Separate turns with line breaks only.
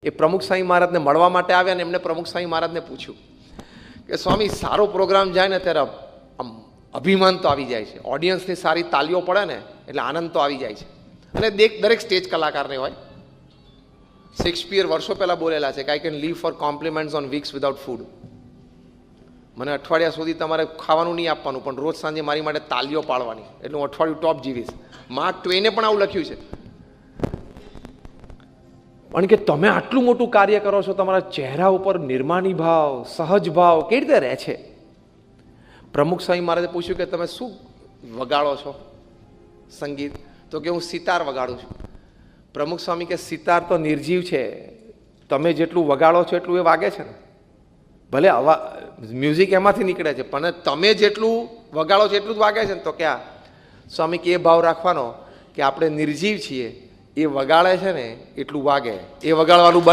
એ પ્રમુખ સ્વામી મહારાજને મળવા માટે આવ્યા અને એમને પ્રમુખ સ્વામી મહારાજને પૂછ્યું કે સ્વામી, સારો પ્રોગ્રામ જાય ને ત્યારે આમ અભિમાન તો આવી જાય છે, ઓડિયન્સની સારી તાલીઓ પડે ને એટલે આનંદ તો આવી જાય છે. અને દરેક સ્ટેજ કલાકારને હોય. શેક્સપિયર વર્ષો પહેલાં બોલેલા છે કે I can live for compliments on weeks without food. મને અઠવાડિયા સુધી તમારે ખાવાનું નહીં આપવાનું, પણ રોજ સાંજે મારી માટે તાલીઓ પાડવાની, એટલે હું અઠવાડિયું ટોપ જીવીશ. માર્ક ટ્વેને પણ આવું લખ્યું છે. પણ કે તમે આટલું મોટું કાર્ય કરો છો, તમારા ચહેરા ઉપર નિર્માની ભાવ, સહજ ભાવ કેવી રીતે રહે છે? પ્રમુખ સ્વામી મહારાજે પૂછ્યું કે તમે શું વગાડો છો સંગીત? તો કે હું સિતાર વગાડું છું. પ્રમુખ સ્વામી કે સિતાર તો નિર્જીવ છે, તમે જેટલું વગાડો છો એટલું એ વાગે છે ને. ભલે મ્યુઝિક એમાંથી નીકળે છે, પણ તમે જેટલું વગાડો છો એટલું જ વાગે છે ને. તો ક્યાં સ્વામી કે એ ભાવ રાખવાનો કે આપણે નિર્જીવ છીએ, એ વગાડે છે ને એટલું વાગે, એ વગાડવાનું બંધ.